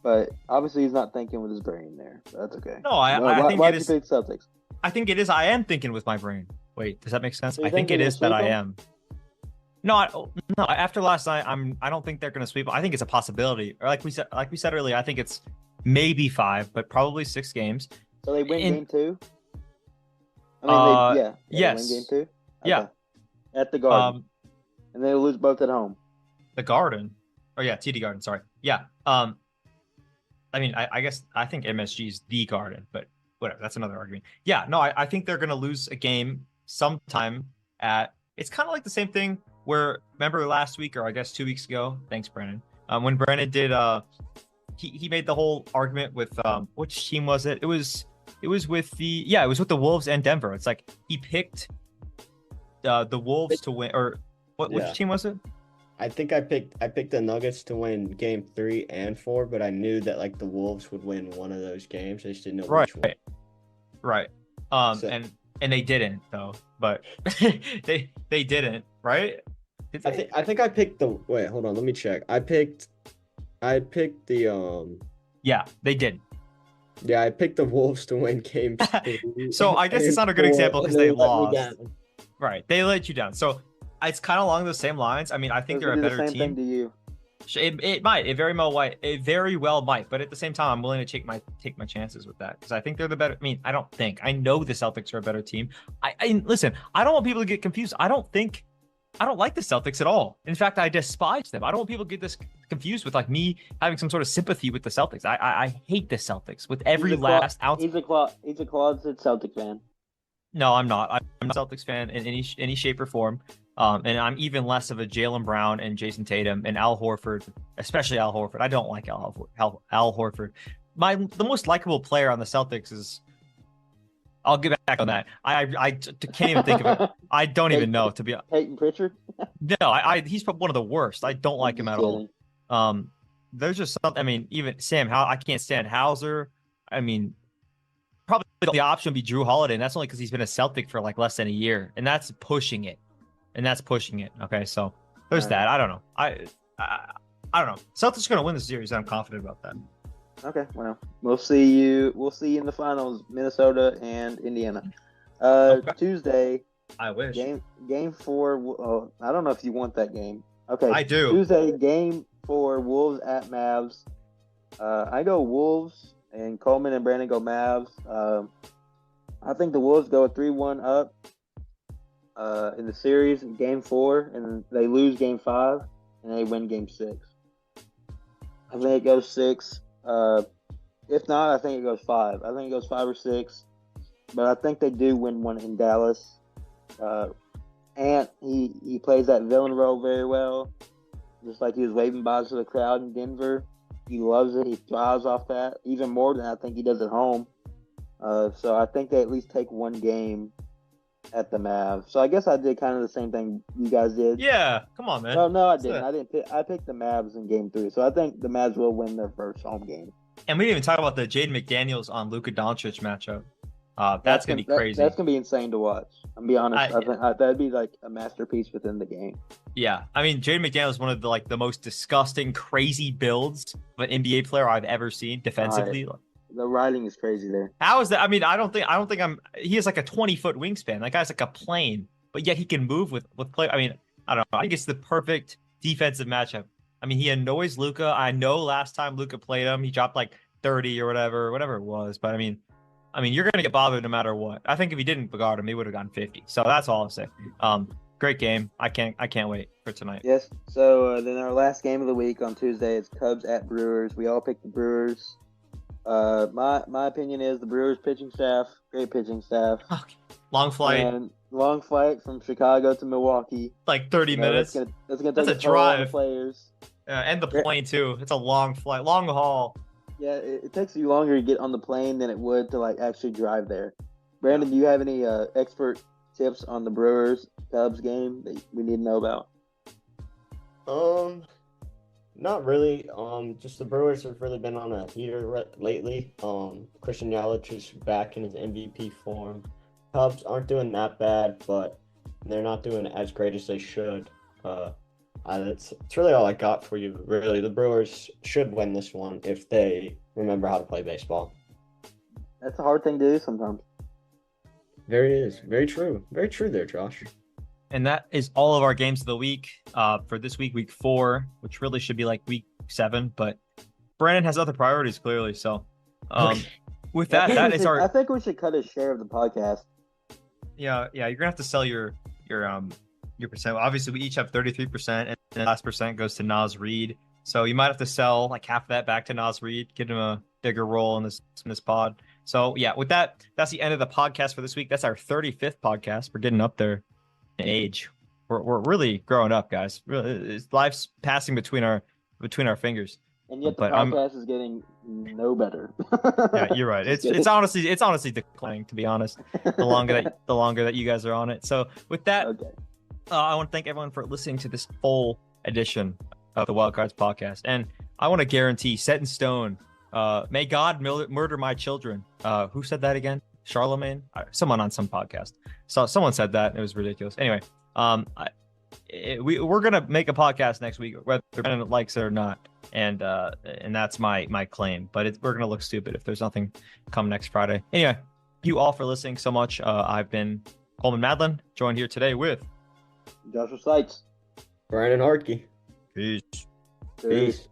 But obviously he's not thinking with his brain there. So that's okay. No, I think it is. Why did you pick Celtics? I think it is. I am thinking with my brain. Wait, does that make sense? So I think it is that I am. No. After last night, I don't think they're going to sweep. I think it's a possibility. Or like we said earlier, I think it's maybe 5, but probably 6 games. So they win Game 2. I mean, yes. They win Game 2. Okay. Yeah, at the Garden, and they lose both at home. The Garden, TD Garden. Sorry. Yeah. I mean, I guess I think MSG is the Garden, but whatever. That's another argument. Yeah. No, I think they're going to lose a game sometime at. It's kind of like the same thing. Where remember last week or I guess 2 weeks ago, thanks Brandon, when Brandon did he made the whole argument with which team was it? It was with the Wolves and Denver. It's like he picked the Wolves to win, or which team was it? I think I picked the Nuggets to win Game 3 and 4, but I knew that the Wolves would win one of those games. I just didn't know which one. Right. And they didn't though, but they didn't, right? I think I picked the wait, hold on, let me check. I picked the Yeah, they did. Yeah, I picked the Wolves to win Game 3. So I guess it's not a good example because they lost. Right, they let you down. So it's kind of along the same lines. I mean, I think they're a better team. Thing to you. It might. It very well might. But at the same time, I'm willing to take my chances with that because I think they're the better. I mean, I don't think. I know the Celtics are a better team. I listen. I don't want people to get confused. I don't like the Celtics at all. In fact, I despise them. I don't want people to get this confused with me having some sort of sympathy with the Celtics. I hate the Celtics with every last ounce. He's a closet Celtic fan. No, I'm not. I'm a Celtics fan in any shape or form. And I'm even less of a Jaylen Brown and Jason Tatum and Al Horford, especially Al Horford. I don't like Al Horford. The most likable player on the Celtics is. I'll get back on that. I can't even think of it. I don't even know, to be honest. Peyton Pritchard? No, he's one of the worst. I don't like him at all. There's just something. I mean, even Sam, I can't stand Hauser. I mean, probably the option would be Drew Holiday, and that's only because he's been a Celtic for like less than a year, and that's pushing it. Okay, so there's that. I don't know. I don't know. Celtics are gonna win the series. I'm confident about that. Okay, well, we'll see you in the finals, Minnesota and Indiana. Okay. Tuesday. I wish. Game 4. Oh, I don't know if you want that game. Okay. I do. Tuesday, game 4, Wolves at Mavs. I go Wolves, and Coleman and Brandon go Mavs. I think the Wolves go 3-1 up in the series in game 4, and they lose game 5, and they win game 6. I think it goes 6. If not, I think it goes 5. I think it goes 5 or 6. But I think they do win one in Dallas. Ant, he plays that villain role very well. Just like he was waving by to the crowd in Denver. He loves it. He thrives off that even more than I think he does at home. So I think they at least take one game at the Mavs. So I guess I did kind of the same thing you guys did. Yeah, come on, man. No, I didn't. I picked the Mavs in game 3. So I think the Mavs will win their first home game. And we didn't even talk about the Jaden McDaniels on Luka Doncic matchup. That's gonna be crazy. That's gonna be insane to watch. I'm be honest. I think that'd be like a masterpiece within the game. Yeah, I mean, Jaden McDaniels is one of the most disgusting, crazy builds of an NBA player I've ever seen defensively. The writing is crazy there. How is that? I mean, I don't think he has like a 20-foot wingspan. That guy's like a plane, but yet he can move with play. I mean, I don't know. I think it's the perfect defensive matchup. I mean, he annoys Luka. I know last time Luka played him, he dropped like 30 or whatever it was. But I mean, you're gonna get bothered no matter what. I think if he didn't guard him, he would have gotten 50. So that's all I'll say. Great game. I can't wait for tonight. Yes. So then our last game of the week on Tuesday is Cubs at Brewers. We all picked the Brewers. My opinion is the Brewers pitching staff, great pitching staff. Okay. Long flight from Chicago to Milwaukee. Like 30 minutes. That's gonna take a drive. Players. And the plane too. It's a long flight, long haul. Yeah, it takes you longer to get on the plane than it would to like actually drive there. Brandon, do you have any expert tips on the Brewers Cubs game that we need to know about? Not really. Just the Brewers have really been on a heater lately. Christian Yelich is back in his MVP form. Cubs aren't doing that bad, but they're not doing as great as they should. It's really all I got for you, really. The Brewers should win this one if they remember how to play baseball. That's a hard thing to do sometimes. Very true. Very true there, Josh. And that is all of our games of the week for this week, week 4, which really should be like week 7. But Brandon has other priorities, clearly. So with that, I think we should cut a share of the podcast. Yeah, you're going to have to sell your percent. Obviously, we each have 33%, and the last percent goes to Nas Reed. So you might have to sell like half of that back to Nas Reed, give him a bigger role in this pod. So yeah, with that, that's the end of the podcast for this week. That's our 35th podcast. We're getting up there in age. We're really growing up, guys. Really, life's passing between our fingers. And yet the podcast is getting no better. Yeah, you're right. It's honestly declining, to be honest. The longer that you guys are on it. So with that. Okay. I want to thank everyone for listening to this full edition of the Wildcards Podcast. And I want to guarantee, set in stone, may God murder my children. Who said that again? Charlemagne? Someone on some podcast. So someone said that. It was ridiculous. Anyway, we're going to make a podcast next week, whether Brandon likes it or not. And that's my claim. But we're going to look stupid if there's nothing come next Friday. Anyway, thank you all for listening so much. I've been Coleman Madlin, joined here today with Joshua Sykes. Brandon Hartke. Peace. Peace.